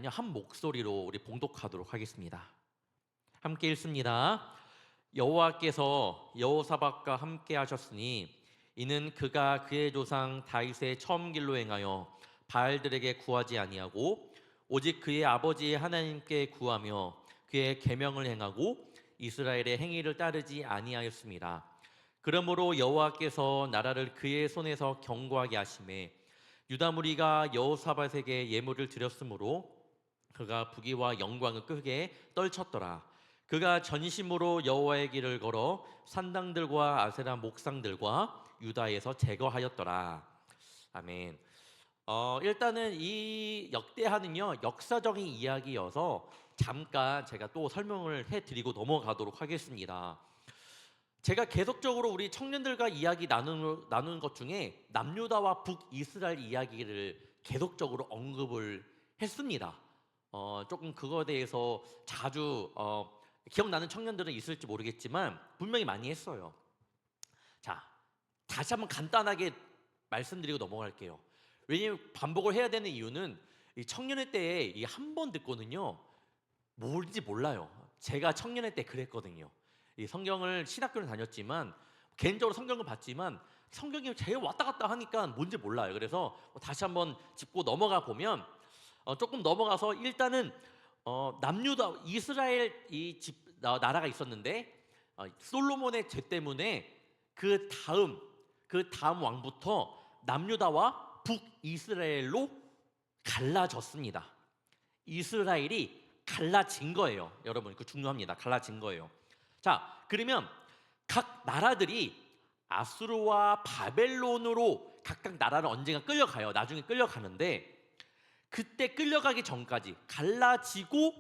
한 목소리로 우리 봉독하도록 하겠습니다. 함께 읽습니다. 여호와께서 여호사밧과 함께 하셨으니 이는 그가 그의 조상 다윗의 처음 길로 행하여 바알들에게 구하지 아니하고 오직 그의 아버지 하나님께 구하며 그의 계명을 행하고 이스라엘의 행위를 따르지 아니하였습니다. 그러므로 여호와께서 나라를 그의 손에서 경고하게 하심에 유다 무리가 여호사밧에게 예물을 드렸으므로 그가 부귀와 영광을 크게 떨쳤더라. 그가 전심으로 여호와의 길을 걸어 산당들과 아세라 목상들과 유다에서 제거하였더라. 아멘. 일단은 이 역대하는요 역사적인 이야기여서 잠깐 제가 또 설명을 해드리고 넘어가도록 하겠습니다. 제가 계속적으로 우리 청년들과 이야기 나누는 것 중에 남유다와 북이스라엘 이야기를 계속적으로 언급을 했습니다. 조금 그거에 대해서 자주 기억나는 청년들은 있을지 모르겠지만 분명히 많이 했어요. 자, 다시 한번 간단하게 말씀드리고 넘어갈게요. 왜냐하면 반복을 해야 되는 이유는 이 청년의 때에 이 한 번 듣고는요 뭔지 몰라요. 제가 청년의 때 그랬거든요. 이 성경을 신학교를 다녔지만 개인적으로 성경을 봤지만 성경이 제일 왔다 갔다 하니까 뭔지 몰라요. 그래서 다시 한번 짚고 넘어가 보면 조금 넘어가서 일단은 남유다 이스라엘 나라가 있었는데 솔로몬의 죄 때문에 그 다음 왕부터 남유다와 북이스라엘로 갈라졌습니다. 이스라엘이 갈라진 거예요. 여러분, 그 중요합니다. 갈라진 거예요. 자, 그러면 각 나라들이 아수르와 바벨론으로 각각 나라를 언젠가 끌려가요. 나중에 끌려가는데 그때 끌려가기 전까지 갈라지고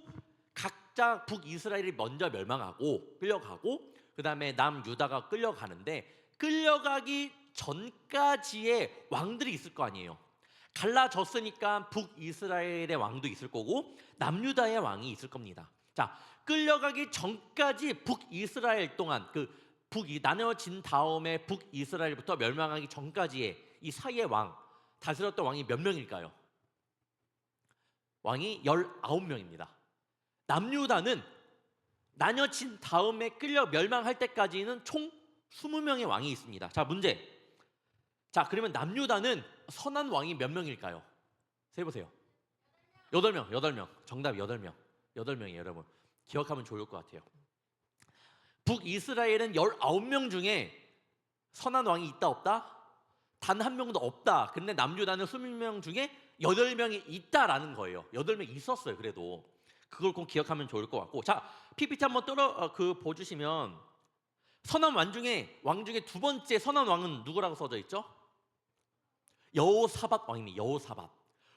각자 북이스라엘이 먼저 멸망하고 끌려가고 그 다음에 남유다가 끌려가는데 끌려가기 전까지의 왕들이 있을 거 아니에요. 갈라졌으니까 북이스라엘의 왕도 있을 거고 남유다의 왕이 있을 겁니다. 자, 끌려가기 전까지 북이스라엘 동안 나눠진 다음에 북이스라엘부터 멸망하기 전까지의 이 사이의 왕 다스렸던 왕이 몇 명일까요? 왕이 19명입니다. 남유다는 나눠진 다음에 끌려 멸망할 때까지는 총 20명의 왕이 있습니다. 자, 문제. 자, 그러면 남유다는 선한 왕이 몇 명일까요? 세보세요. 8명, 8명. 정답 8명. 8명이에요, 여러분. 기억하면 좋을 것 같아요. 북이스라엘은 19명 중에 선한 왕이 있다 없다? 단 한 명도 없다. 근데 남유다는 20명 중에 8명이 있다라는 거예요. 8명이 있었어요. 그래도 그걸 꼭 기억하면 좋을 것 같고. 자, PPT 한번 보여주시면 선한 왕 중에 두 번째 선한 왕은 누구라고 써져 있죠? 여호사밧 왕입니다. 여호사밧.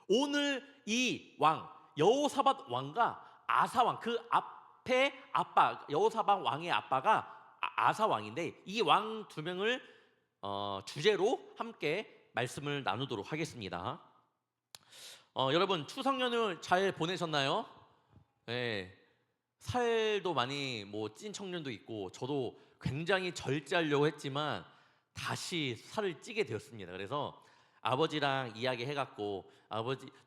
오늘 이 왕 여호사밧 왕과 아사 왕 그 앞에 아빠 여호사밧 왕의 아빠가 아사 왕인데 이 왕 두 명을 주제로 함께 말씀을 나누도록 하겠습니다. 여러분 추석 연휴 잘 보내셨나요? 네, 살도 많이 찐 청년도 있고 저도 굉장히 절제하려고 했지만 다시 살을 찌게 되었습니다. 그래서 아버지랑 이야기해갖고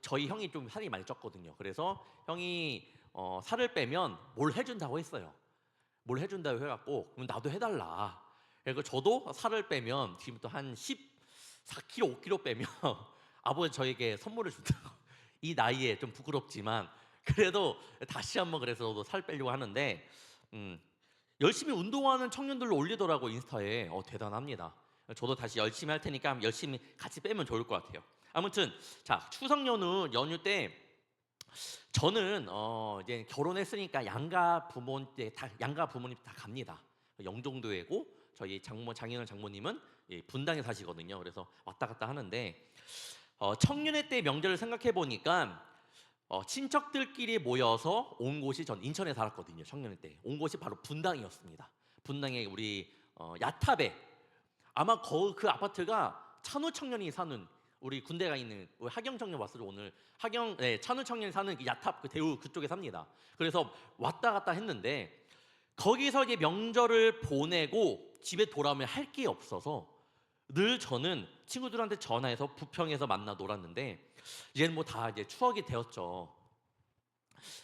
저희 형이 좀 살이 많이 쪘거든요. 그래서 형이 살을 빼면 뭘 해준다고 했어요. 뭘 해준다고 해갖고 그럼 나도 해달라. 그리고 저도 살을 빼면 지금부터 한 14kg, 5kg 빼면 아버지 저에게 선물을 준다고. 이 나이에 좀 부끄럽지만 그래도 다시 한번 그래서 저도 살 빼려고 하는데 열심히 운동하는 청년들로 올리더라고 인스타에. 대단합니다. 저도 다시 열심히 할 테니까 열심히 같이 빼면 좋을 것 같아요. 아무튼 자 추석 연휴 때 저는 이제 결혼했으니까 양가 부모님 다 갑니다. 영종도에고 저희 장인어른 장모님은 분당에 사시거든요. 그래서 왔다 갔다 하는데 청년회 때 명절을 생각해 보니까 친척들끼리 모여서 온 곳이 전 인천에 살았거든요. 청년회 때 온 곳이 바로 분당이었습니다. 분당에 우리 야탑에 아마 그 아파트가 찬우 청년이 사는 우리 군대가 있는 우리 하경 청년 왔을 때 오늘 찬우 청년이 사는 그 야탑 그 대우 그쪽에 삽니다. 그래서 왔다 갔다 했는데 거기서 이제 명절을 보내고 집에 돌아오면 할 게 없어서 늘 저는 친구들한테 전화해서 부평에서 만나 놀았는데 이제는 뭐 다 이제 추억이 되었죠.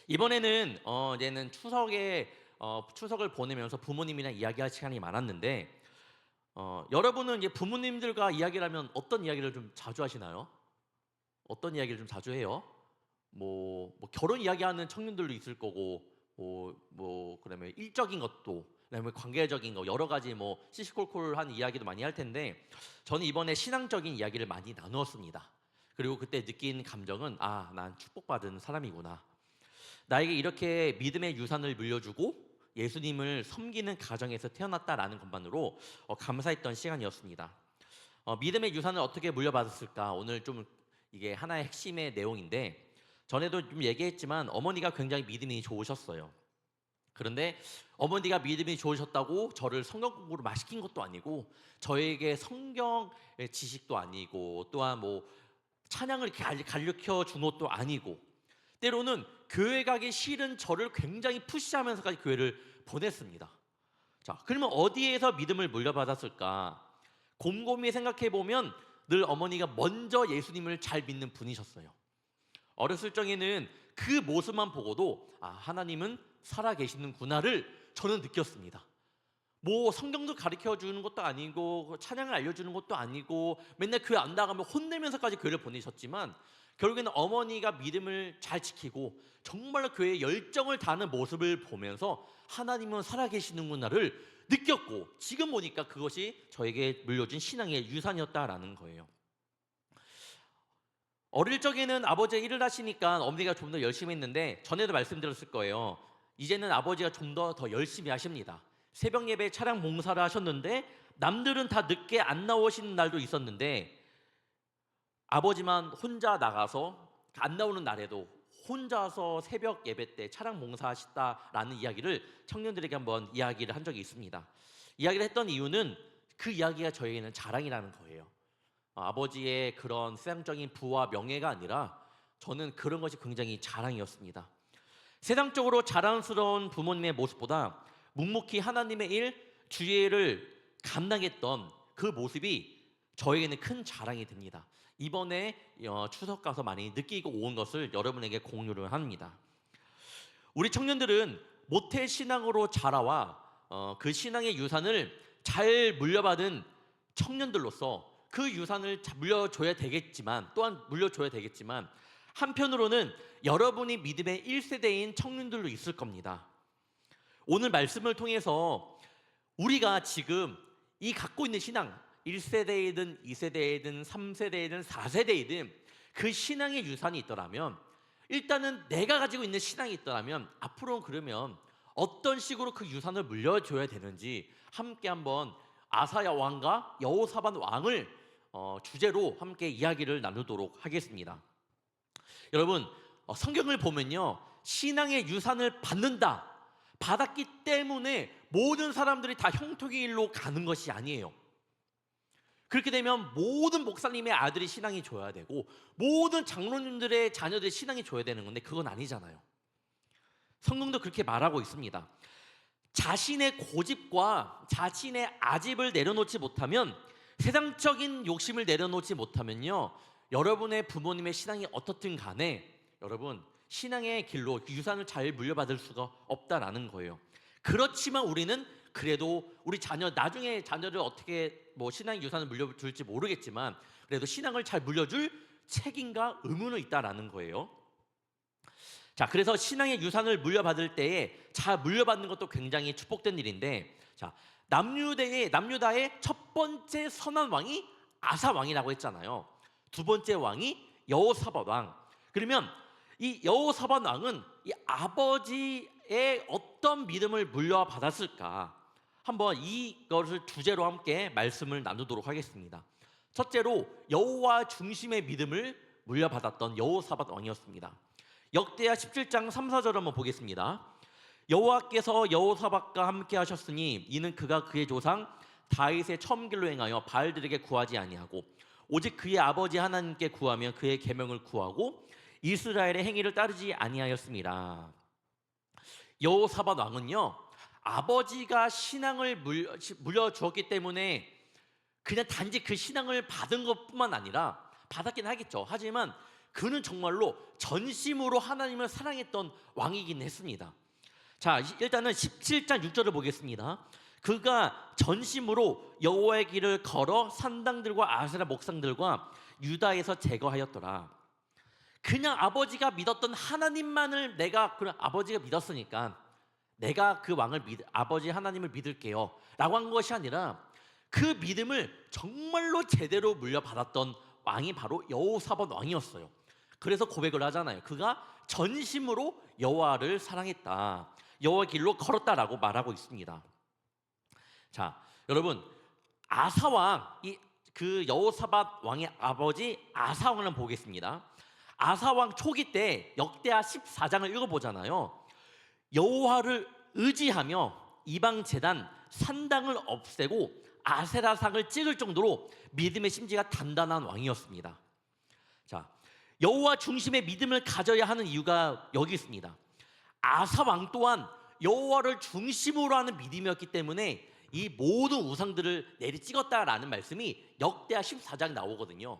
이번에는 이제는 추석을 보내면서 부모님이랑 이야기할 시간이 많았는데 여러분은 이제 부모님들과 이야기를 하면 어떤 이야기를 좀 자주 하시나요? 어떤 이야기를 좀 자주 해요? 뭐 결혼 이야기하는 청년들도 있을 거고 그다음에 일적인 것도 그다음에 관계적인 거 여러 가지 뭐 시시콜콜한 이야기도 많이 할 텐데 저는 이번에 신앙적인 이야기를 많이 나누었습니다. 그리고 그때 느낀 감정은 난 축복받은 사람이구나. 나에게 이렇게 믿음의 유산을 물려주고 예수님을 섬기는 가정에서 태어났다라는 것만으로 감사했던 시간이었습니다. 믿음의 유산을 어떻게 물려받았을까? 오늘 좀 이게 하나의 핵심의 내용인데 전에도 좀 얘기했지만 어머니가 굉장히 믿음이 좋으셨어요. 그런데 어머니가 믿음이 좋으셨다고 저를 성경 공부를 막 시킨 것도 아니고 저에게 성경의 지식도 아니고 또한 뭐 찬양을 가르쳐 준 것도 아니고 때로는 교회 가기 싫은 저를 굉장히 푸시하면서까지 교회를 보냈습니다. 자, 그러면 어디에서 믿음을 물려받았을까? 곰곰이 생각해 보면 늘 어머니가 먼저 예수님을 잘 믿는 분이셨어요. 어렸을 적에는 그 모습만 보고도 하나님은 살아 계시는구나를 저는 느꼈습니다. 뭐 성경도 가르쳐 주는 것도 아니고 찬양을 알려주는 것도 아니고 맨날 교회 안 나가면 혼내면서까지 교회를 보내셨지만 결국에는 어머니가 믿음을 잘 지키고 정말로 교회에 열정을 다하는 모습을 보면서 하나님은 살아계시는구나를 느꼈고 지금 보니까 그것이 저에게 물려준 신앙의 유산이었다라는 거예요. 어릴 적에는 아버지가 일을 하시니까 어머니가 좀 더 열심히 했는데 전에도 말씀드렸을 거예요. 이제는 아버지가 좀 더 열심히 하십니다. 새벽 예배 차량 봉사를 하셨는데 남들은 다 늦게 안 나오시는 날도 있었는데 아버지만 혼자 나가서 안 나오는 날에도 혼자서 새벽 예배 때 차량 봉사하셨다라는 이야기를 청년들에게 한번 이야기를 한 적이 있습니다. 이야기를 했던 이유는 그 이야기가 저에게는 자랑이라는 거예요. 아버지의 그런 세상적인 부와 명예가 아니라 저는 그런 것이 굉장히 자랑이었습니다. 세상적으로 자랑스러운 부모님의 모습보다 묵묵히 하나님의 일, 주의 일을 감당했던 그 모습이 저에게는 큰 자랑이 됩니다. 이번에 추석 가서 많이 느끼고 온 것을 여러분에게 공유를 합니다. 우리 청년들은 모태 신앙으로 자라와 그 신앙의 유산을 잘 물려받은 청년들로서 그 유산을 물려줘야 되겠지만 또한 물려줘야 되겠지만 한편으로는 여러분이 믿음의 1세대인 청년들도 있을 겁니다. 오늘 말씀을 통해서 우리가 지금 이 갖고 있는 신앙 1세대이든 2세대이든 3세대이든 4세대이든 그 신앙의 유산이 있더라면 일단은 내가 가지고 있는 신앙이 있더라면 앞으로 그러면 어떤 식으로 그 유산을 물려줘야 되는지 함께 한번 아사야 왕과 여호사밧 왕을 주제로 함께 이야기를 나누도록 하겠습니다. 여러분 성경을 보면요 신앙의 유산을 받았기 때문에 모든 사람들이 다 형통의 일로 가는 것이 아니에요. 그렇게 되면 모든 목사님의 아들이 신앙이 줘야 되고 모든 장로님들의 자녀들의 신앙이 줘야 되는 건데 그건 아니잖아요. 성경도 그렇게 말하고 있습니다. 자신의 고집과 자신의 아집을 내려놓지 못하면 세상적인 욕심을 내려놓지 못하면요 여러분의 부모님의 신앙이 어떻든 간에 여러분 신앙의 길로 유산을 잘 물려받을 수가 없다라는 거예요. 그렇지만 우리는 그래도 우리 나중에 자녀를 어떻게 신앙의 유산을 물려줄지 모르겠지만 그래도 신앙을 잘 물려줄 책임과 의무는 있다라는 거예요. 자, 그래서 신앙의 유산을 물려받을 때에 잘 물려받는 것도 굉장히 축복된 일인데 자, 남유다의 첫 번째 선한 왕이 아사 왕이라고 했잖아요. 두 번째 왕이 여호사밧 왕. 그러면 이 여호사밧 왕은 이 아버지의 어떤 믿음을 물려받았을까? 한번 이것을 주제로 함께 말씀을 나누도록 하겠습니다. 첫째로 여호와 중심의 믿음을 물려받았던 여호사밧 왕이었습니다. 역대하 17장 3, 4절 한번 보겠습니다. 여호와께서 여호사밧과 함께 하셨으니 이는 그가 그의 조상 다윗의 처음 길로 행하여 바알들에게 구하지 아니하고 오직 그의 아버지 하나님께 구하며 그의 계명을 구하고 이스라엘의 행위를 따르지 아니하였습니다. 여호사밧 왕은요 아버지가 신앙을 물려주었기 때문에 그냥 단지 그 신앙을 받은 것뿐만 아니라 받았긴 하겠죠. 하지만 그는 정말로 전심으로 하나님을 사랑했던 왕이긴 했습니다. 자, 일단은 17장 6절을 보겠습니다. 그가 전심으로 여호와의 길을 걸어 산당들과 아세라 목상들과 유다에서 제거하였더라. 그냥 아버지가 믿었던 하나님만을 내가 그 아버지가 믿었으니까 내가 그 왕을 아버지 하나님을 믿을게요 라고 한 것이 아니라 그 믿음을 정말로 제대로 물려받았던 왕이 바로 여호사밧 왕이었어요. 그래서 고백을 하잖아요. 그가 전심으로 여호와를 사랑했다, 여호와의 길로 걸었다라고 말하고 있습니다. 자, 여러분, 아사왕, 그 여호사밧 왕의 아버지 아사왕을 보겠습니다. 아사왕 초기 때 역대하 14장을 읽어보잖아요. 여호와를 의지하며 이방 제단 산당을 없애고 아세라상을 찍을 정도로 믿음의 심지가 단단한 왕이었습니다. 자, 여호와 중심의 믿음을 가져야 하는 이유가 여기 있습니다. 아사왕 또한 여호와를 중심으로 하는 믿음이었기 때문에 이 모든 우상들을 내리 찍었다라는 말씀이 역대하 14장 나오거든요.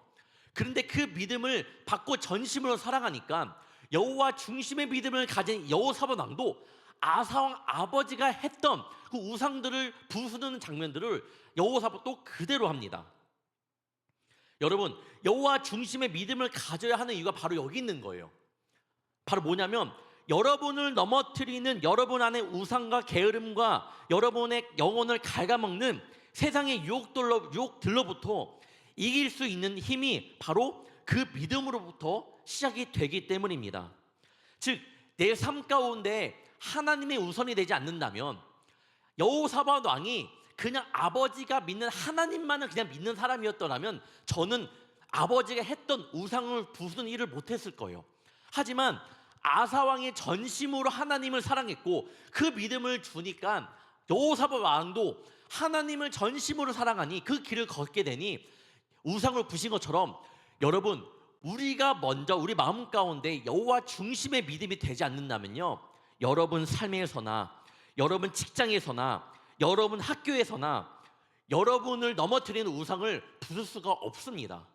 그런데 그 믿음을 받고 전심으로 살아가니까 여호와 중심의 믿음을 가진 여호사밧 왕도 아사왕 아버지가 했던 그 우상들을 부수는 장면들을 여호사밧도 그대로 합니다. 여러분, 여호와 중심의 믿음을 가져야 하는 이유가 바로 여기 있는 거예요. 바로 뭐냐면 여러분을 넘어뜨리는 여러분 안의 우상과 게으름과 여러분의 영혼을 갉아먹는 세상의 유혹들로부터 이길 수 있는 힘이 바로 그 믿음으로부터 시작이 되기 때문입니다. 즉, 내 삶 가운데 하나님의 우선이 되지 않는다면 여호사밧 왕이 그냥 아버지가 믿는 하나님만을 그냥 믿는 사람이었더라면 저는 아버지가 했던 우상을 부수는 일을 못했을 거예요. 하지만 아사왕이 전심으로 하나님을 사랑했고 그 믿음을 주니까 여호사밧 왕도 하나님을 전심으로 사랑하니 그 길을 걷게 되니 우상을 부신 것처럼 여러분, 우리가 먼저 우리 마음 가운데 여호와 중심의 믿음이 되지 않는다면요, 여러분 삶에서나 여러분 직장에서나 여러분 학교에서나 여러분을 넘어뜨리는 우상을 부술 수가 없습니다.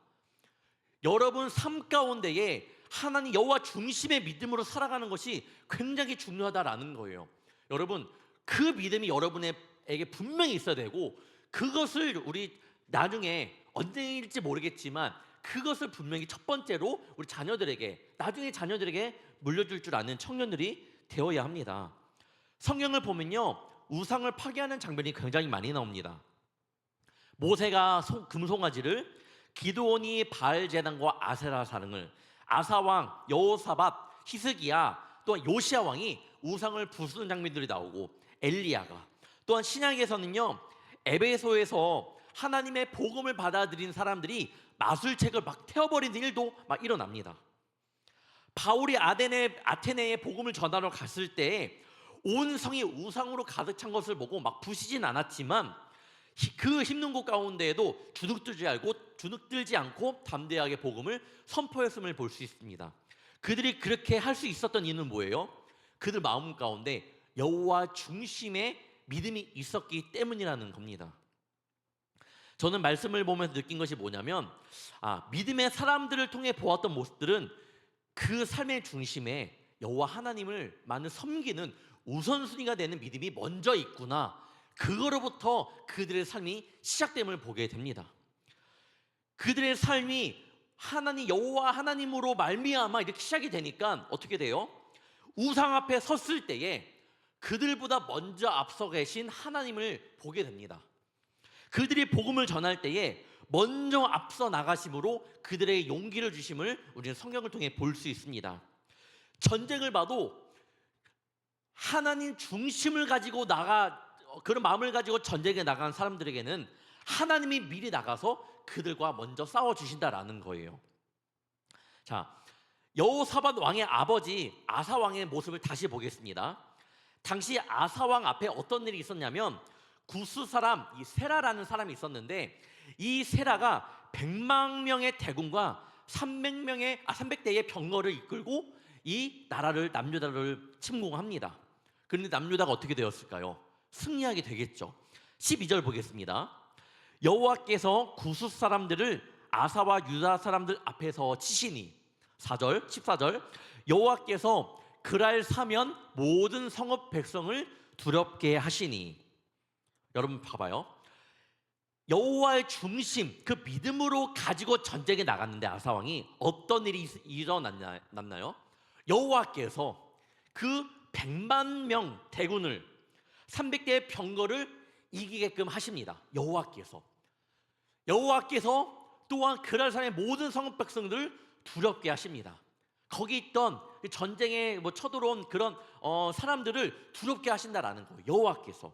여러분 삶 가운데에 하나님 여호와 중심의 믿음으로 살아가는 것이 굉장히 중요하다라는 거예요. 여러분, 그 믿음이 여러분에게 분명히 있어야 되고 그것을 우리 나중에 언제일지 모르겠지만 그것을 분명히 첫 번째로 우리 자녀들에게, 나중에 자녀들에게 물려줄 줄 아는 청년들이 되어야 합니다. 성경을 보면요, 우상을 파괴하는 장면이 굉장히 많이 나옵니다. 모세가 금송아지를, 기드온이 바알 제단과 아세라 사릉을, 아사왕, 여호사밧, 히스기야, 또한 요시야 왕이 우상을 부수는 장면들이 나오고, 엘리야가, 또한 신약에서는요, 에베소에서 하나님의 복음을 받아들인 사람들이 마술책을 막 태워버리는 일도 막 일어납니다. 바울이 아테네에 복음을 전하러 갔을 때 온 성이 우상으로 가득 찬 것을 보고 막 부시진 않았지만 그 힘든 곳 가운데에도 주눅들지 않고 담대하게 복음을 선포했음을 볼 수 있습니다. 그들이 그렇게 할 수 있었던 이유는 뭐예요? 그들 마음 가운데 여호와 중심의 믿음이 있었기 때문이라는 겁니다. 저는 말씀을 보면서 느낀 것이 뭐냐면 믿음의 사람들을 통해 보았던 모습들은 그 삶의 중심에 여호와 하나님을 많이 섬기는 우선순위가 되는 믿음이 먼저 있구나, 그거로부터 그들의 삶이 시작됨을 보게 됩니다. 그들의 삶이 하나님 여호와 하나님으로 말미암아 이렇게 시작이 되니까 어떻게 돼요? 우상 앞에 섰을 때에 그들보다 먼저 앞서 계신 하나님을 보게 됩니다. 그들이 복음을 전할 때에 먼저 앞서 나가심으로 그들의 용기를 주심을 우리는 성경을 통해 볼 수 있습니다. 전쟁을 봐도 하나님 중심을 가지고 그런 마음을 가지고 전쟁에 나간 사람들에게는 하나님이 미리 나가서 그들과 먼저 싸워주신다라는 거예요. 자, 여호사밧 왕의 아버지 아사 왕의 모습을 다시 보겠습니다. 당시 아사 왕 앞에 어떤 일이 있었냐면 구스 사람 이 세라라는 사람이 있었는데 이 세라가 100만 명의 대군과 300대의 병거를 이끌고 이 남유다를 침공합니다. 그런데 남유다가 어떻게 되었을까요? 승리하게 되겠죠. 12절 보겠습니다. 여호와께서 구스 사람들을 아사와 유다 사람들 앞에서 치시니 4절 14절 여호와께서 그랄 사면 모든 성읍 백성을 두렵게 하시니. 여러분 봐봐요. 여호와의 중심 그 믿음으로 가지고 전쟁에 나갔는데 아사 왕이 어떤 일이 일어났나요? 여호와께서 그 100만 명 대군을 300대의 병거를 이기게끔 하십니다. 여호와께서 또한 그랄산의 모든 성읍 백성들을 두렵게 하십니다. 거기 있던 전쟁에 쳐들어온 그런 사람들을 두렵게 하신다라는 거예요. 여호와께서.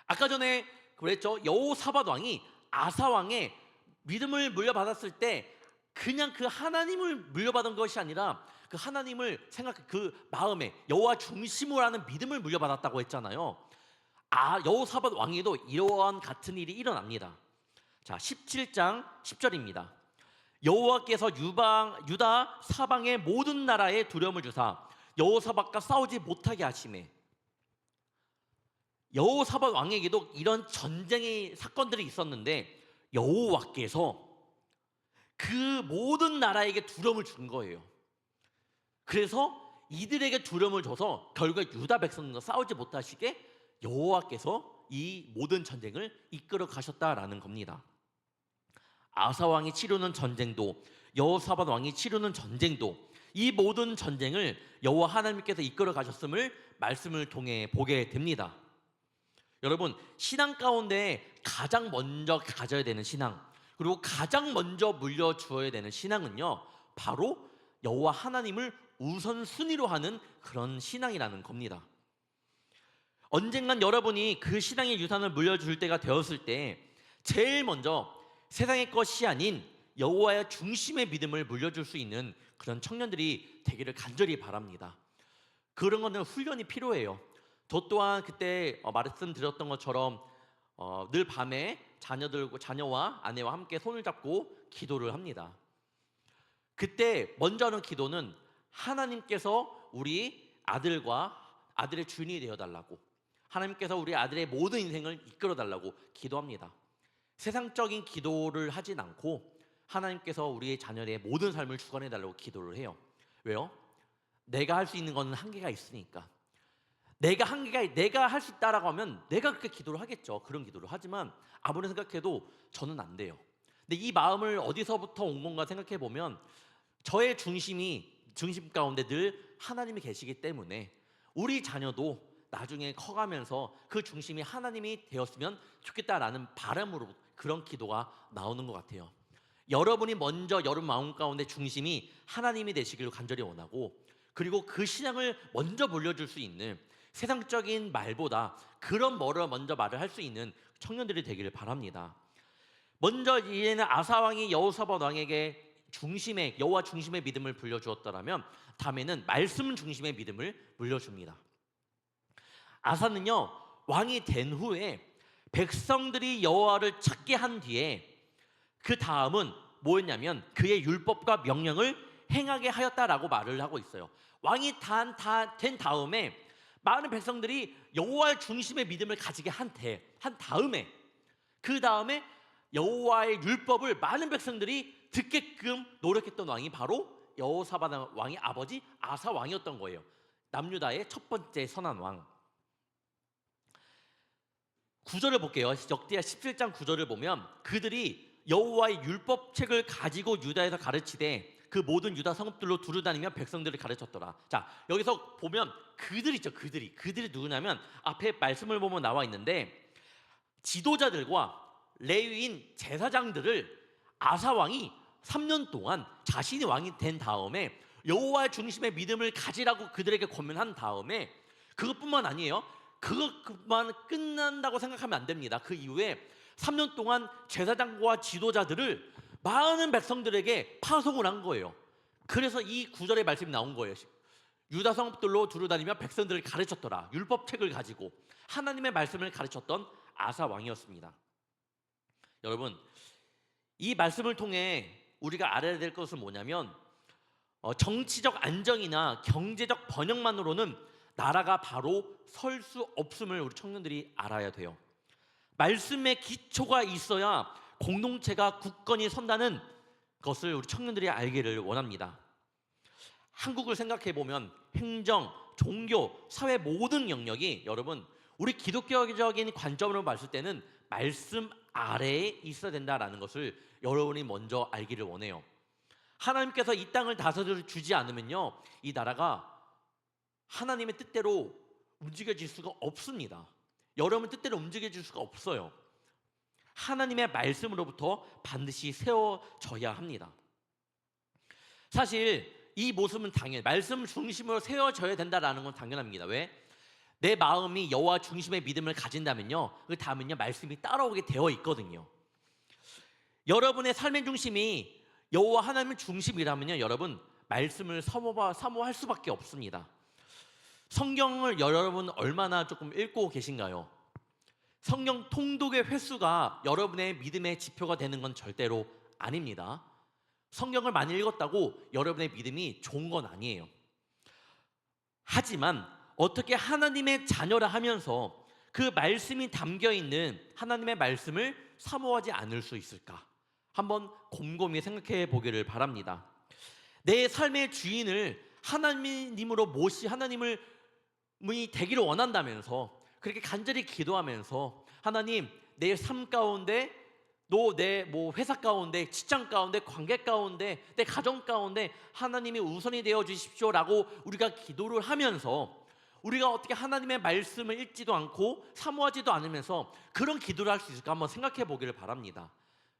아까 전에 그랬죠. 여호사밧 왕이 아사 왕의 믿음을 물려받았을 때 그냥 그 하나님을 물려받은 것이 아니라 그 하나님을 그 마음에 여호와 중심으로 하는 믿음을 물려받았다고 했잖아요. 여호사밧 왕에도 이러한 같은 일이 일어납니다. 자, 17장 10절입니다. 여호와께서 유다 사방의 모든 나라에 두려움을 주사 여호사밧과 싸우지 못하게 하시매. 여호사밧 왕에게도 이런 전쟁의 사건들이 있었는데 여호와께서 그 모든 나라에게 두려움을 준 거예요. 그래서 이들에게 두려움을 줘서 결국 유다 백성과 싸우지 못하시게 여호와께서 이 모든 전쟁을 이끌어 가셨다라는 겁니다. 아사 왕이 치르는 전쟁도 여호사밧 왕이 치르는 전쟁도 이 모든 전쟁을 여호와 하나님께서 이끌어 가셨음을 말씀을 통해 보게 됩니다. 여러분, 신앙 가운데 가장 먼저 가져야 되는 신앙, 그리고 가장 먼저 물려주어야 되는 신앙은요, 바로 여호와 하나님을 우선순위로 하는 그런 신앙이라는 겁니다. 언젠간 여러분이 그 신앙의 유산을 물려줄 때가 되었을 때 제일 먼저 세상의 것이 아닌 여호와의 중심의 믿음을 물려줄 수 있는 그런 청년들이 되기를 간절히 바랍니다. 그런 거는 훈련이 필요해요. 저 또한 그때 말씀드렸던 것처럼 늘 밤에 자녀와 아내와 함께 손을 잡고 기도를 합니다. 그때 먼저 하는 기도는 하나님께서 우리 아들의 주인이 되어달라고, 하나님께서 우리 아들의 모든 인생을 이끌어달라고 기도합니다. 세상적인 기도를 하진 않고 하나님께서 우리의 자녀의 모든 삶을 주관해달라고 기도를 해요. 왜요? 내가 할 수 있는 건 한계가 있으니까. 내가 할 수 있다라고 하면 내가 그렇게 기도를 하겠죠. 그런 기도를 하지만 아무리 생각해도 저는 안 돼요. 근데 이 마음을 어디서부터 온 건가 생각해 보면 저의 중심 가운데 늘 하나님이 계시기 때문에 우리 자녀도 나중에 커가면서 그 중심이 하나님이 되었으면 좋겠다라는 바람으로 그런 기도가 나오는 것 같아요. 여러분이 먼저 여러분 마음 가운데 중심이 하나님이 되시기를 간절히 원하고, 그리고 그 신앙을 먼저 물려줄 수 있는, 세상적인 말보다 그런 먼저 말을 할 수 있는 청년들이 되기를 바랍니다. 먼저 이제는 아사 왕이 여호사밧 왕에게 여호와 중심의 믿음을 물려주었더라면 다음에는 말씀 중심의 믿음을 물려줍니다. 아사는요, 왕이 된 후에 백성들이 여호와를 찾게 한 뒤에 그 다음은 뭐였냐면 그의 율법과 명령을 행하게 하였다라고 말을 하고 있어요. 왕이 된 다음에 많은 백성들이 여호와의 중심의 믿음을 가지게 한 다음에 그 다음에 여호와의 율법을 많은 백성들이 듣게끔 노력했던 왕이 바로 여호사밧 왕의 아버지 아사 왕이었던 거예요. 남유다의 첫 번째 선한 왕. 9절을 볼게요. 역대하 17장 9절을 보면 그들이 여호와의 율법책을 가지고 유다에서 가르치되 그 모든 유다 성읍들로 두루다니며 백성들을 가르쳤더라. 자, 여기서 보면 그들이 있죠. 그들이 누구냐면 앞에 말씀을 보면 나와 있는데 지도자들과 레위인 제사장들을 아사 왕이 3년 동안 자신이 왕이 된 다음에 여호와의 중심의 믿음을 가지라고 그들에게 권면한 다음에 그것뿐만 아니에요. 그것만 끝난다고 생각하면 안 됩니다. 그 이후에 3년 동안 제사장과 지도자들을 많은 백성들에게 파송을 한 거예요. 그래서 이 9절의 말씀이 나온 거예요. 유다 성읍들로 두루다니며 백성들을 가르쳤더라. 율법책을 가지고 하나님의 말씀을 가르쳤던 아사 왕이었습니다. 여러분, 이 말씀을 통해 우리가 알아야 될 것은 뭐냐면 정치적 안정이나 경제적 번영만으로는 나라가 바로 설 수 없음을 우리 청년들이 알아야 돼요. 말씀의 기초가 있어야 공동체가 굳건히 선다는 것을 우리 청년들이 알기를 원합니다. 한국을 생각해 보면 행정, 종교, 사회 모든 영역이 여러분 우리 기독교적인 관점으로 봤을 때는 말씀 아래에 있어야 된다라는 것을 여러분이 먼저 알기를 원해요. 하나님께서 이 땅을 다스려 주지 않으면요, 이 나라가 하나님의 뜻대로 움직여질 수가 없습니다. 여러분 뜻대로 움직여질 수가 없어요. 하나님의 말씀으로부터 반드시 세워져야 합니다. 사실 이 모습은 당연히 말씀 중심으로 세워져야 된다라는 건 당연합니다. 왜? 내 마음이 여호와 중심의 믿음을 가진다면요, 그 다음은요 말씀이 따라오게 되어 있거든요. 여러분의 삶의 중심이 여호와 하나님의 중심이라면요, 여러분 말씀을 사모할 수밖에 없습니다. 성경을 여러분 얼마나 조금 읽고 계신가요? 성경 통독의 횟수가 여러분의 믿음의 지표가 되는 건 절대로 아닙니다. 성경을 많이 읽었다고 여러분의 믿음이 좋은 건 아니에요. 하지만 어떻게 하나님의 자녀라 하면서 그 말씀이 담겨있는 하나님의 말씀을 사모하지 않을 수 있을까? 한번 곰곰이 생각해 보기를 바랍니다. 내 삶의 주인을 하나님으로 하나님이 되기를 원한다면서 그렇게 간절히 기도하면서 하나님, 내 삶 가운데 내 회사 가운데, 직장 가운데, 관계 가운데, 내 가정 가운데 하나님이 우선이 되어 주십시오라고 우리가 기도를 하면서 우리가 어떻게 하나님의 말씀을 읽지도 않고 사모하지도 않으면서 그런 기도를 할 수 있을까 한번 생각해 보기를 바랍니다.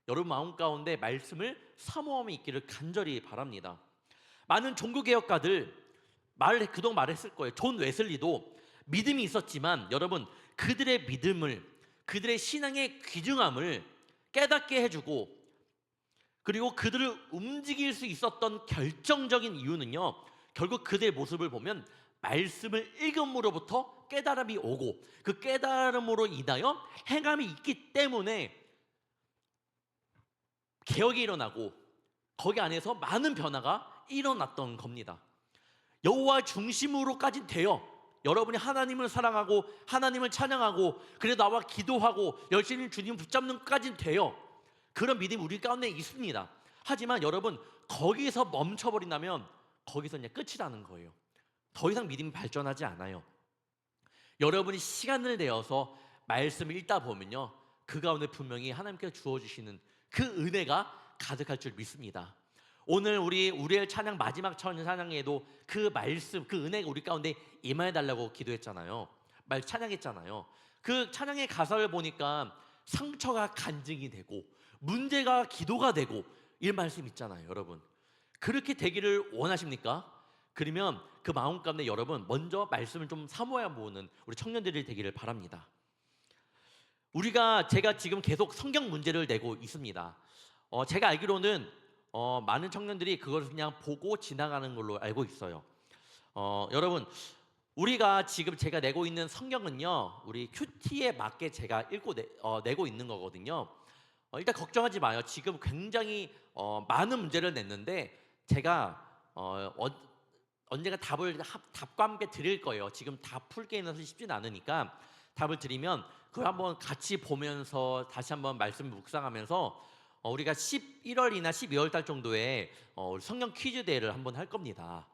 여러분 마음 가운데 말씀을 사모함이 있기를 간절히 바랍니다. 많은 종교개혁가들 그동안 말했을 거예요. 존 웨슬리도 믿음이 있었지만 여러분 그들의 믿음을, 그들의 신앙의 귀중함을 깨닫게 해주고 그리고 그들을 움직일 수 있었던 결정적인 이유는요, 결국 그들의 모습을 보면 말씀을 읽음으로부터 깨달음이 오고 그 깨달음으로 인하여 행함이 있기 때문에 개혁이 일어나고 거기 안에서 많은 변화가 일어났던 겁니다. 여호와 중심으로까지 되어 여러분이 하나님을 사랑하고 하나님을 찬양하고 그래 나와 기도하고 열심히 주님 붙잡는 것까지 돼요. 그런 믿음이 우리 가운데 있습니다. 하지만 여러분 거기서 멈춰버린다면 거기서 그냥 끝이라는 거예요. 더 이상 믿음이 발전하지 않아요. 여러분이 시간을 내어서 말씀을 읽다 보면요, 그 가운데 분명히 하나님께서 주어주시는 그 은혜가 가득할 줄 믿습니다. 오늘 우리의 찬양 마지막 찬양에도 그 말씀, 그 은혜가 우리 가운데 임하여달라고 기도했잖아요. 찬양했잖아요. 그 찬양의 가사를 보니까 상처가 간증이 되고 문제가 기도가 되고 이 말씀 있잖아요. 여러분 그렇게 되기를 원하십니까? 그러면 그 마음 가운데 여러분 먼저 말씀을 좀 사모해 보는 우리 청년들이 되기를 바랍니다. 제가 지금 계속 성경 문제를 내고 있습니다. 제가 알기로는 많은 청년들이 그걸 그냥 보고 지나가는 걸로 알고 있어요. 여러분 우리가 지금 제가 내고 있는 성경은요, 우리 큐티에 맞게 제가 읽고 내고 있는 거거든요. 일단 걱정하지 마요. 지금 굉장히 많은 문제를 냈는데 제가 언젠가 답과 함께 드릴 거예요. 지금 다 풀기에는 쉽진 않으니까 답을 드리면 그걸 한번 같이 보면서 다시 한번 말씀을 묵상하면서 우리가 11월이나 12월 달 정도에 성경 퀴즈 대회를 한번 할 겁니다.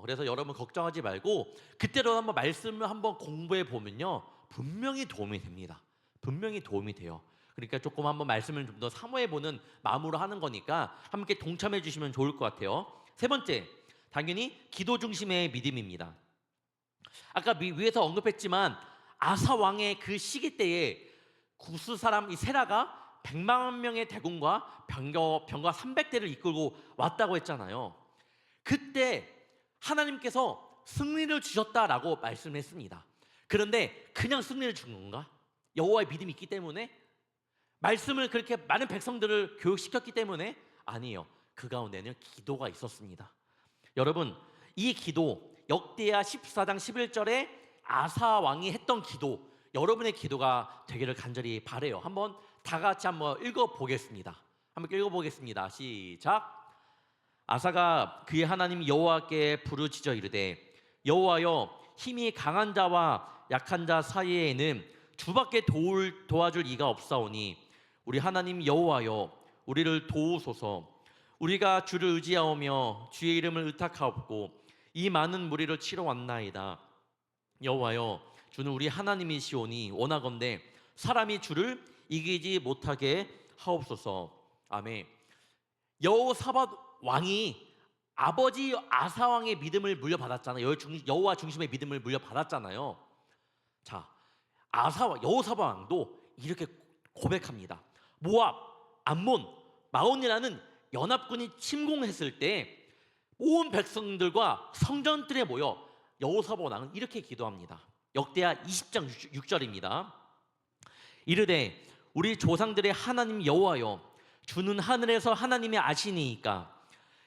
그래서 여러분 걱정하지 말고 그때로 한번 말씀을 한번 공부해 보면요, 분명히 도움이 됩니다. 분명히 도움이 돼요. 그러니까 조금 한번 말씀을 좀 더 사모해 보는 마음으로 하는 거니까 함께 동참해 주시면 좋을 것 같아요. 세 번째, 당연히 기도 중심의 믿음입니다. 아까 위에서 언급했지만 아사 왕의 그 시기 때에 구스 사람 이 세라가 100만 명의 대군과 병거 300대를 이끌고 왔다고 했잖아요. 그때 하나님께서 승리를 주셨다라고 말씀했습니다. 그런데 그냥 승리를 준 건가? 여호와의 믿음이 있기 때문에? 말씀을 그렇게 많은 백성들을 교육시켰기 때문에? 아니에요. 그 가운데는 기도가 있었습니다. 여러분 이 기도 역대하 14장 11절에 아사 왕이 했던 기도, 여러분의 기도가 되기를 간절히 바라요. 한번 다 같이 한번 읽어보겠습니다. 시작. 아사가 그의 하나님 여호와께 부르짖어 이르되 여호와여, 힘이 강한 자와 약한 자 사이에는 주밖에 도와줄 이가 없사오니 우리 하나님 여호와여, 우리를 도우소서. 우리가 주를 의지하오며 주의 이름을 의탁하옵고 이 많은 무리를 치러 왔나이다. 여호와여, 주는 우리 하나님이시오니 원하건대 사람이 주를 이기지 못하게 하옵소서. 아멘. 여호사밧 왕이 아버지 아사 왕의 믿음을 물려받았잖아요. 여호와 중심의 믿음을 물려받았잖아요. 자, 여호사밧 왕도 이렇게 고백합니다. 모압, 암몬, 마온이라는 연합군이 침공했을 때 온 백성들과 성전들에 모여 여호사밧 왕은 이렇게 기도합니다. 역대하 20장 6절입니다. 이르되 우리 조상들의 하나님 여호와여, 주는 하늘에서 하나님이 아시니이까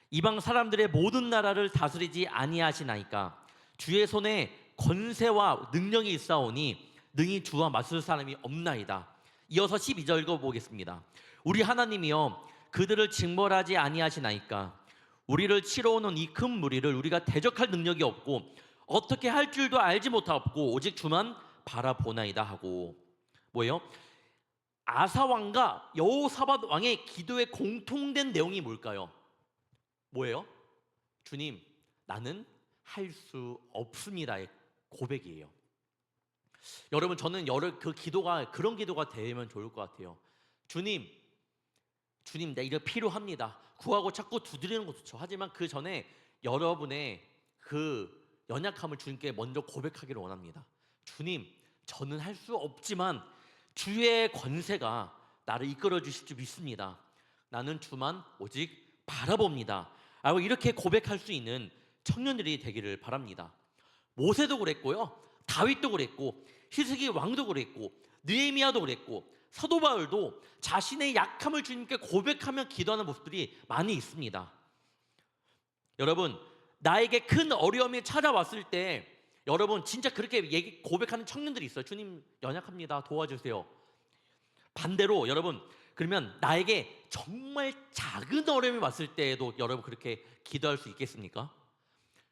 이방 사람들의 모든 나라를 다스리지 아니하시나이까 주의 손에 권세와 능력이 있사오니 능히 주와 맞설 사람이 없나이다. 이어서 12절 읽어보겠습니다. 우리 하나님이여, 그들을 징벌하지 아니하시나이까 우리를 치러 오는 이 큰 무리를 우리가 대적할 능력이 없고 어떻게 할 줄도 알지 못하옵고 오직 주만 바라보나이다 하고. 뭐예요? 아사 왕과 여호사밧 왕의 기도의 공통된 내용이 뭘까요? 뭐예요? 주님, 나는 할 수 없습니다의 고백이에요. 여러분, 저는 그런 기도가 되면 좋을 것 같아요. 주님, 나 이거 필요합니다. 구하고 찾고 두드리는 것도 좋죠. 하지만 그 전에 여러분의 그 연약함을 주님께 먼저 고백하기를 원합니다. 주님, 저는 할 수 없지만 주의 권세가 나를 이끌어 주실 줄 믿습니다. 나는 주만 오직 바라봅니다. 라고 이렇게 고백할 수 있는 청년들이 되기를 바랍니다. 모세도 그랬고요, 다윗도 그랬고, 히스기 왕도 그랬고, 느헤미야도 그랬고, 사도 바울도 자신의 약함을 주님께 고백하며 기도하는 모습들이 많이 있습니다. 여러분, 나에게 큰 어려움이 찾아왔을 때 여러분 진짜 그렇게 고백하는 청년들이 있어요. 주님, 연약합니다, 도와주세요. 반대로 여러분, 그러면 나에게 정말 작은 어려움이 왔을 때에도 여러분 그렇게 기도할 수 있겠습니까?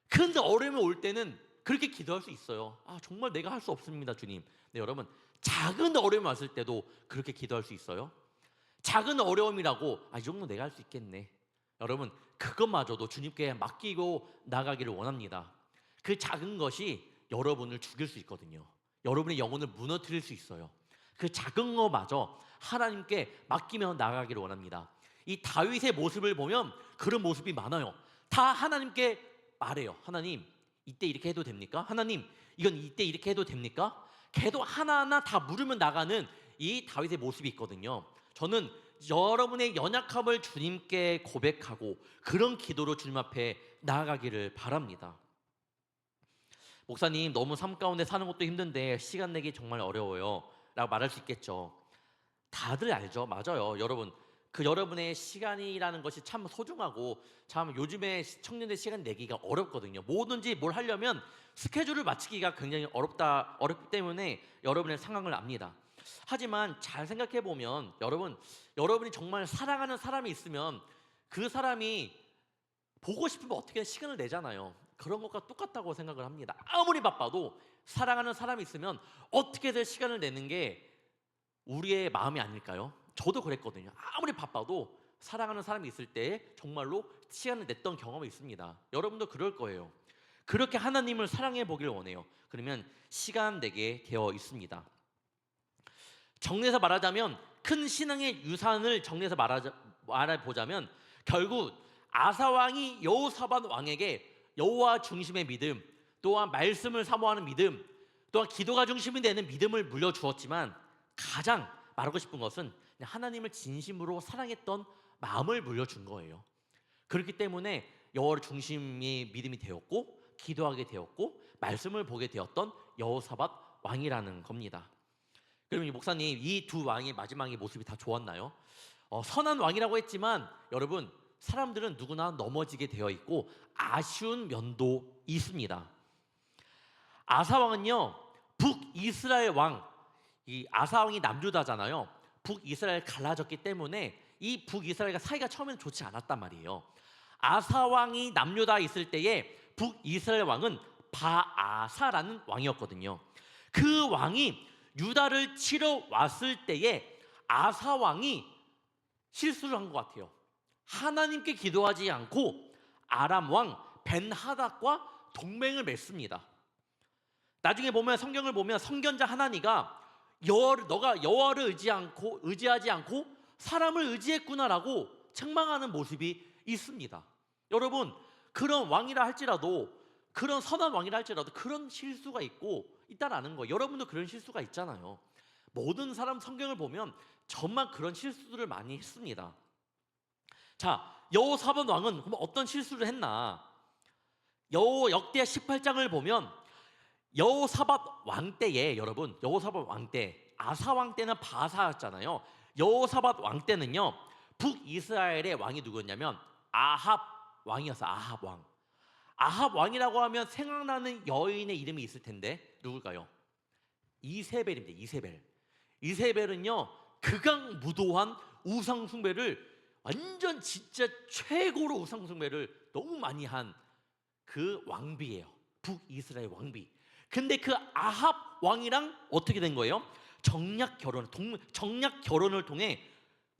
큰 어려움이 올 때는 그렇게 기도할 수 있어요. 정말 내가 할 수 없습니다, 주님. 네, 여러분, 작은 어려움이 왔을 때도 그렇게 기도할 수 있어요. 작은 어려움이라고 이 정도 내가 할 수 있겠네. 여러분, 그것마저도 주님께 맡기고 나가기를 원합니다. 그 작은 것이 여러분을 죽일 수 있거든요. 여러분의 영혼을 무너뜨릴 수 있어요. 그 작은 거마저 하나님께 맡기며 나가기를 원합니다. 이 다윗의 모습을 보면 그런 모습이 많아요. 다 하나님께 말해요. 하나님, 이때 이렇게 해도 됩니까? 하나님, 이건 이때 이렇게 해도 됩니까? 걔도 하나하나 다 물으며 나가는 이 다윗의 모습이 있거든요. 저는 여러분의 연약함을 주님께 고백하고 그런 기도로 주님 앞에 나아가기를 바랍니다. 목사님, 너무 삶 가운데 사는 것도 힘든데 시간 내기 정말 어려워요 라고 말할 수 있겠죠. 다들 알죠. 맞아요. 여러분, 여러분의 시간이라는 것이 참 소중하고 참 요즘에 청년들 시간 내기가 어렵거든요. 뭐든지 뭘 하려면 스케줄을 맞추기가 굉장히 어렵기 때문에 여러분의 상황을 압니다. 하지만 잘 생각해 보면 여러분이 정말 사랑하는 사람이 있으면 그 사람이 보고 싶으면 어떻게 시간을 내잖아요. 그런 것과 똑같다고 생각을 합니다. 아무리 바빠도 사랑하는 사람이 있으면 어떻게든 시간을 내는 게 우리의 마음이 아닐까요? 저도 그랬거든요. 아무리 바빠도 사랑하는 사람이 있을 때 정말로 시간을 냈던 경험이 있습니다. 여러분도 그럴 거예요. 그렇게 하나님을 사랑해 보기를 원해요. 그러면 시간 내게 되어 있습니다. 정리해서 말하자면, 큰 신앙의 유산을 정리해서 말해보자면 결국 아사 왕이 여호사밧 왕에게 여호와 중심의 믿음, 또한 말씀을 사모하는 믿음, 또한 기도가 중심이 되는 믿음을 물려주었지만 가장 말하고 싶은 것은 하나님을 진심으로 사랑했던 마음을 물려준 거예요. 그렇기 때문에 여호와를 중심이 믿음이 되었고 기도하게 되었고 말씀을 보게 되었던 여호사밧 왕이라는 겁니다. 그러면 목사님, 이 두 왕의 마지막의 모습이 다 좋았나요? 선한 왕이라고 했지만 여러분, 사람들은 누구나 넘어지게 되어 있고 아쉬운 면도 있습니다. 아사 왕은요, 북이스라엘 왕, 이 아사 왕이 남유다잖아요. 북이스라엘 갈라졌기 때문에 이 북이스라엘과 사이가 처음에는 좋지 않았단 말이에요. 아사 왕이 남유다에 있을 때에 북이스라엘 왕은 바아사라는 왕이었거든요. 그 왕이 유다를 치러 왔을 때에 아사 왕이 실수를 한 것 같아요. 하나님께 기도하지 않고 아람 왕 벤하닷과 동맹을 맺습니다. 나중에 보면 성경을 보면 선견자 하나니가 너가 여호와를 의지하지 않고 사람을 의지했구나라고 책망하는 모습이 있습니다. 여러분, 그런 왕이라 할지라도, 그런 선한 왕이라 할지라도 그런 실수가 있다라는 거예요. 여러분도 그런 실수가 있잖아요. 모든 사람 성경을 보면 정말 그런 실수들을 많이 했습니다. 자, 여호사밧 왕은 그럼 어떤 실수를 했나? 역대 18장을 보면 여호사밧 왕 때에, 여러분, 여호사밧 왕 때, 아사 왕 때는 바사였잖아요. 여호사밧 왕 때는요, 북이스라엘의 왕이 누구였냐면 아합 왕이었어요. 아합 왕. 아합 왕이라고 하면 생각나는 여인의 이름이 있을 텐데 누굴까요? 이세벨입니다. 이세벨은요, 극악무도한 우상 숭배를, 완전 진짜 최고로 우상 숭배를 너무 많이 한 그 왕비예요. 북이스라엘 왕비. 근데 그 아합 왕이랑 어떻게 된 거예요? 정략 결혼을 통해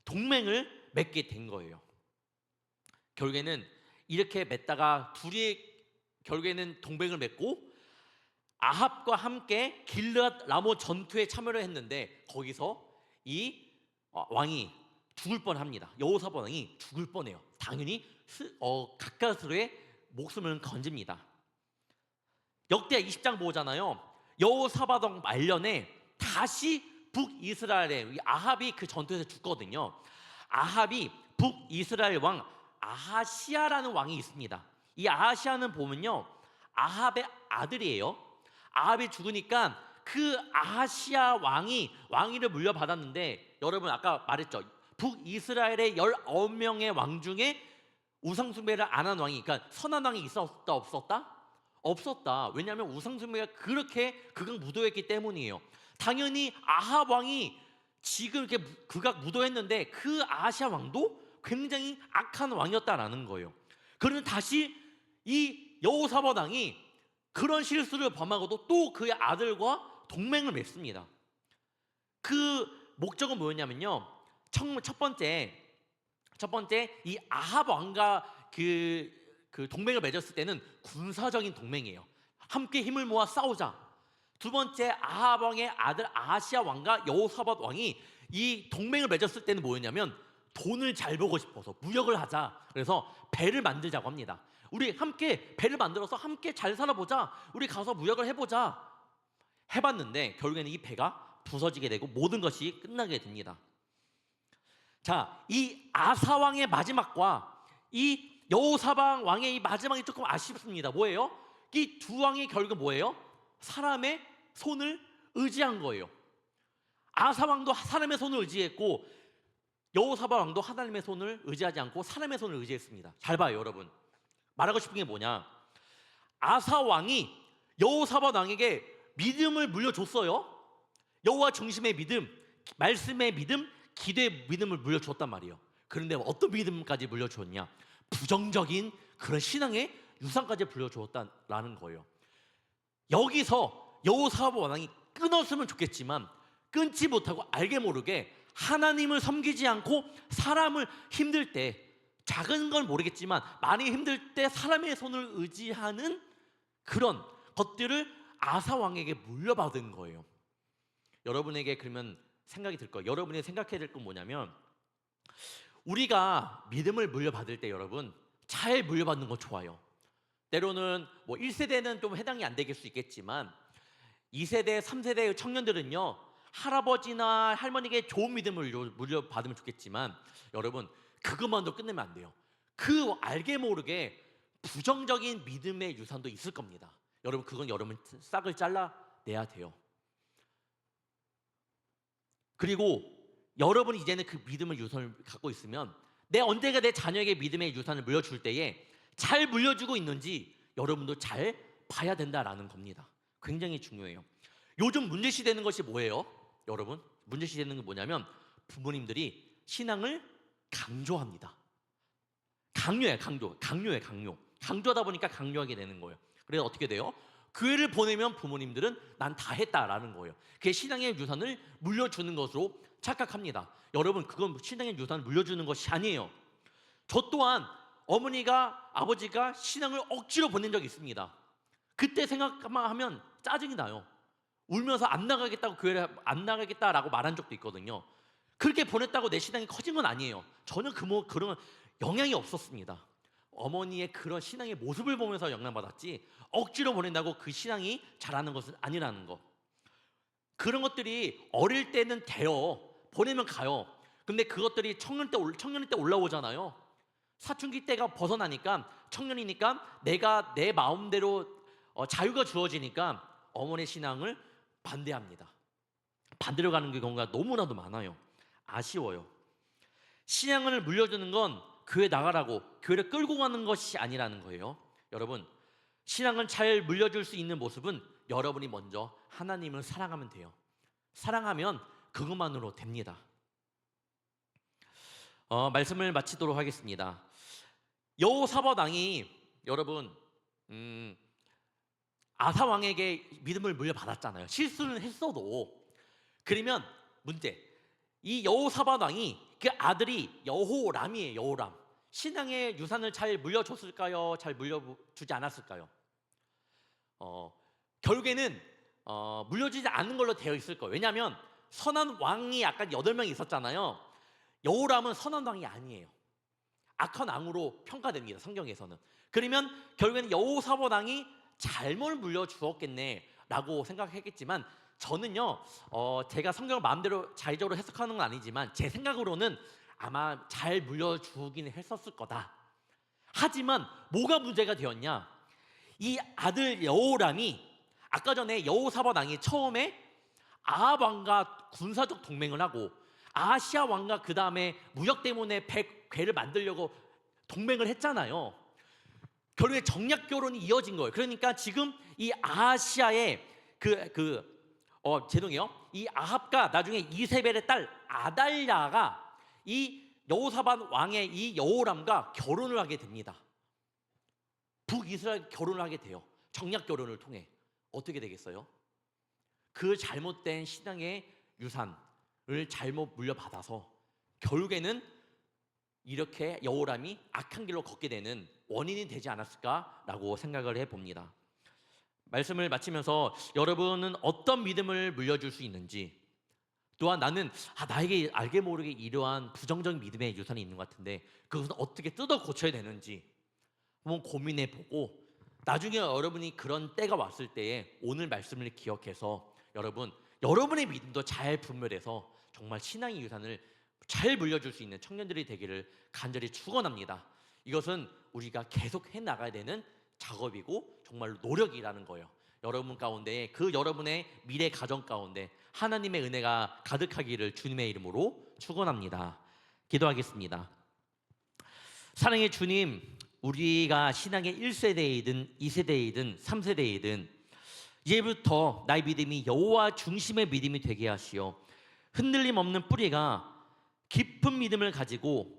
동맹을 맺게 된 거예요. 결국에는 이렇게 맺다가 둘이 결국에는 동맹을 맺고 아합과 함께 길르앗 라모 전투에 참여를 했는데 거기서 이 왕이 죽을 뻔합니다. 여호사밧 왕이 죽을 뻔해요. 당연히 가까스로의 목숨을 건집니다. 역대 20장 보잖아요. 여호사밧 왕 말년에 다시 북이스라엘의 아합이 그 전투에서 죽거든요. 아합이 북이스라엘 왕 아하시아라는 왕이 있습니다. 이 아하시아는 보면요, 아합의 아들이에요. 아합이 죽으니까 그 아하시아 왕위를 물려받았는데, 여러분 아까 말했죠, 북이스라엘의 19명의 왕 중에 우상숭배를 안 한 왕이, 그러니까 선한 왕이 있었다 없었다? 없었다. 왜냐하면 우상숭배가 그렇게 극악무도했기 때문이에요. 당연히 아합 왕이 지금 이렇게 극악무도했는데 그 아하시아 왕도 굉장히 악한 왕이었다라는 거예요. 그러면 다시 이 여호사밧 왕이 그런 실수를 범하고도 또 그의 아들과 동맹을 맺습니다. 그 목적은 뭐였냐면요, 첫 번째 이 아합 왕과 그 동맹을 맺었을 때는 군사적인 동맹이에요. 함께 힘을 모아 싸우자. 두 번째, 아합 왕의 아들 아하시아 왕과 여호사밧 왕이 이 동맹을 맺었을 때는 뭐였냐면 돈을 잘 벌고 싶어서 무역을 하자. 그래서 배를 만들자고 합니다. 우리 함께 배를 만들어서 함께 잘 살아보자. 우리 가서 무역을 해보자. 해봤는데 결국에는 이 배가 부서지게 되고 모든 것이 끝나게 됩니다. 자, 이 아사 왕의 마지막과 이 여호사밧 왕의 이 마지막이 조금 아쉽습니다. 뭐예요? 이 두 왕이 결국 뭐예요? 사람의 손을 의지한 거예요. 아사 왕도 사람의 손을 의지했고 여호사밧 왕도 하나님의 손을 의지하지 않고 사람의 손을 의지했습니다. 잘 봐요, 여러분. 말하고 싶은 게 뭐냐? 아사 왕이 여호사밧 왕에게 믿음을 물려줬어요. 여호와 중심의 믿음, 말씀의 믿음, 기도의 믿음을 물려줬단 말이에요. 그런데 어떤 믿음까지 물려줬냐? 부정적인 그런 신앙의 유산까지 물려줬다라는 거예요. 여기서 여호사밧 왕이 끊었으면 좋겠지만 끊지 못하고 알게 모르게 하나님을 섬기지 않고 사람을 힘들 때, 작은 건 모르겠지만 많이 힘들 때 사람의 손을 의지하는 그런 것들을 아사 왕에게 물려받은 거예요. 여러분에게 그러면 생각이 들 거예요. 여러분이 생각해야 될 건 뭐냐면, 우리가 믿음을 물려받을 때 여러분 잘 물려받는 거 좋아요. 때로는 뭐 1세대는 좀 해당이 안 되길 수 있겠지만 2세대, 3세대 청년들은요, 할아버지나 할머니에게 좋은 믿음을 물려받으면 좋겠지만 여러분 그것만도 끝내면 안 돼요. 그 알게 모르게 부정적인 믿음의 유산도 있을 겁니다. 여러분 그건 여러분 싹을 잘라내야 돼요. 그리고 여러분이 이제는 그 믿음의 유산을 갖고 있으면 언젠가 내 자녀에게 믿음의 유산을 물려줄 때에 잘 물려주고 있는지 여러분도 잘 봐야 된다라는 겁니다. 굉장히 중요해요. 요즘 문제시되는 것이 뭐예요? 여러분 문제시되는 게 뭐냐면 부모님들이 신앙을 강조합니다. 강조하다 보니까 강요하게 되는 거예요. 그래서 어떻게 돼요? 교회를 보내면 부모님들은 난 다 했다라는 거예요. 그게 신앙의 유산을 물려주는 것으로 착각합니다. 여러분 그건 신앙의 유산을 물려주는 것이 아니에요. 저 또한 어머니가 아버지가 신앙을 억지로 보낸 적이 있습니다. 그때 생각만 하면 짜증이 나요. 울면서 안 나가겠다고 교회를 안 나가겠다라고 말한 적도 있거든요. 그렇게 보냈다고 내 신앙이 커진 건 아니에요. 전혀 그런 영향이 없었습니다. 어머니의 그런 신앙의 모습을 보면서 영향받았지 억지로 보낸다고 그 신앙이 자라는 것은 아니라는 거. 그런 것들이 어릴 때는 돼요. 보내면 가요. 근데 그것들이 청년 때 올라오잖아요. 사춘기 때가 벗어나니까 청년이니까 내가 내 마음대로 자유가 주어지니까 어머니의 신앙을 반대합니다. 반대로 가는 경우가 너무나도 많아요. 아쉬워요. 신앙을 물려주는 건 교회 나가라고 교회를 끌고 가는 것이 아니라는 거예요. 여러분, 신앙을 잘 물려줄 수 있는 모습은 여러분이 먼저 하나님을 사랑하면 돼요. 사랑하면 그것만으로 됩니다. 말씀을 마치도록 하겠습니다. 여호사밧 왕이 여러분 아사 왕에게 믿음을 물려받았잖아요. 실수는 했어도. 그러면 문제, 이 여호사밧 왕이 그 아들이 여호람이에요. 여호람. 신앙의 유산을 잘 물려줬을까요? 잘 물려주지 않았을까요? 결국에는 물려주지 않는 걸로 되어 있을 거예요. 왜냐하면 선한 왕이 아까 8명이 있었잖아요. 여호람은 선한 왕이 아니에요. 악한 왕으로 평가됩니다. 성경에서는. 그러면 결국에는 여호사밧 왕이 잘못 물려주었겠네라고 생각했겠지만 저는요, 제가 성경을 마음대로 자의적으로 해석하는 건 아니지만 제 생각으로는 아마 잘 물려주기는 했었을 거다. 하지만 뭐가 문제가 되었냐? 이 아들 여호람이 아까 전에 여호사밧 왕이 처음에 아합 왕과 군사적 동맹을 하고 아시아 왕과 그 다음에 무역 때문에 괴를 만들려고 동맹을 했잖아요. 결국에 정략 결혼이 이어진 거예요. 그러니까 지금 이 아시아의 이 아합과 나중에 이세벨의 딸 아달랴가 이 여호사밧 왕의 이 여호람과 결혼을 하게 됩니다. 북이스라엘 결혼을 하게 돼요. 정략 결혼을 통해. 어떻게 되겠어요? 그 잘못된 신앙의 유산을 잘못 물려받아서 결국에는 이렇게 여호람이 악한 길로 걷게 되는 원인이 되지 않았을까라고 생각을 해봅니다. 말씀을 마치면서 여러분은 어떤 믿음을 물려줄 수 있는지, 또한 나는 나에게 알게 모르게 이러한 부정적인 믿음의 유산이 있는 것 같은데 그것은 어떻게 뜯어 고쳐야 되는지 한번 고민해보고 나중에 여러분이 그런 때가 왔을 때에 오늘 말씀을 기억해서 여러분의 믿음도 잘 분별해서 정말 신앙의 유산을 잘 물려줄 수 있는 청년들이 되기를 간절히 축원합니다. 이것은 우리가 계속 해나가야 되는 작업이고 정말로 노력이라는 거예요. 여러분 가운데 여러분의 미래 가정 가운데 하나님의 은혜가 가득하기를 주님의 이름으로 축원합니다. 기도하겠습니다. 사랑의 주님, 우리가 신앙의 1세대이든 2세대이든 3세대이든 이제부터 나의 믿음이 여호와 중심의 믿음이 되게 하시어 흔들림 없는 뿌리가 깊은 믿음을 가지고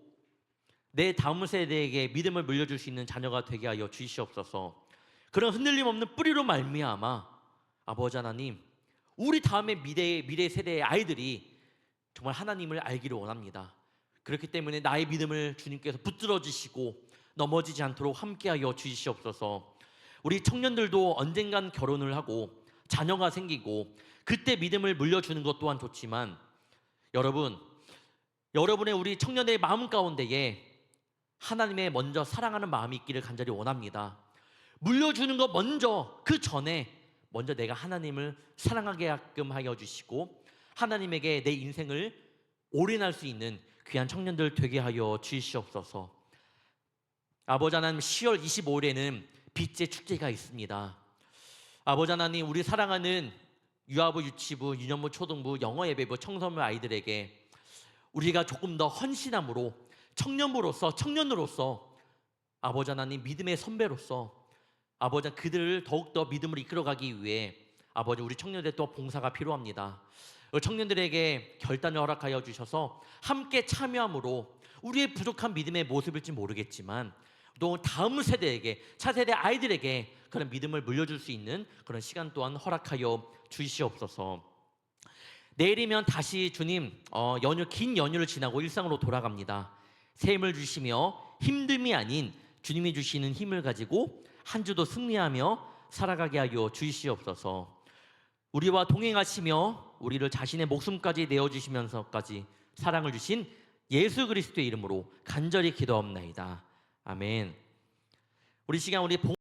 내 다음 세대에게 믿음을 물려줄 수 있는 자녀가 되게 하여 주시옵소서. 그런 흔들림 없는 뿌리로 말미암아 아버지 하나님, 우리 다음의 미래 세대의 아이들이 정말 하나님을 알기를 원합니다. 그렇기 때문에 나의 믿음을 주님께서 붙들어 주시고 넘어지지 않도록 함께하여 주시옵소서. 우리 청년들도 언젠간 결혼을 하고 자녀가 생기고 그때 믿음을 물려주는 것 또한 좋지만 여러분의 우리 청년의 마음 가운데에 하나님의 먼저 사랑하는 마음이 있기를 간절히 원합니다. 물려주는 것 먼저 그 전에 먼저 내가 하나님을 사랑하게 하여 주시고 하나님에게 내 인생을 올인할 수 있는 귀한 청년들 되게 하여 주시옵소서. 아버지 하나님, 10월 25일에는 빛의 축제가 있습니다. 아버지 하나님, 우리 사랑하는 유아부, 유치부, 유년부, 초등부, 영어 예배부, 청소년 아이들에게 우리가 조금 더 헌신함으로 청년으로서 아버지 하나님, 믿음의 선배로서 아버지 그들을 더욱더 믿음으로 이끌어가기 위해 아버지 우리 청년들의 또 봉사가 필요합니다. 청년들에게 결단을 허락하여 주셔서 함께 참여함으로 우리의 부족한 믿음의 모습일지 모르겠지만 또 다음 세대에게, 차세대 아이들에게 그런 믿음을 물려줄 수 있는 그런 시간 또한 허락하여 주시옵소서. 내일이면 다시 주님 긴 연휴를 지나고 일상으로 돌아갑니다. 새 힘을 주시며 힘듦이 아닌 주님이 주시는 힘을 가지고 한 주도 승리하며 살아가게 하여 주시옵소서. 우리와 동행하시며 우리를 자신의 목숨까지 내어주시면서까지 사랑을 주신 예수 그리스도의 이름으로 간절히 기도하옵나이다. 아멘. 우리 시간 우리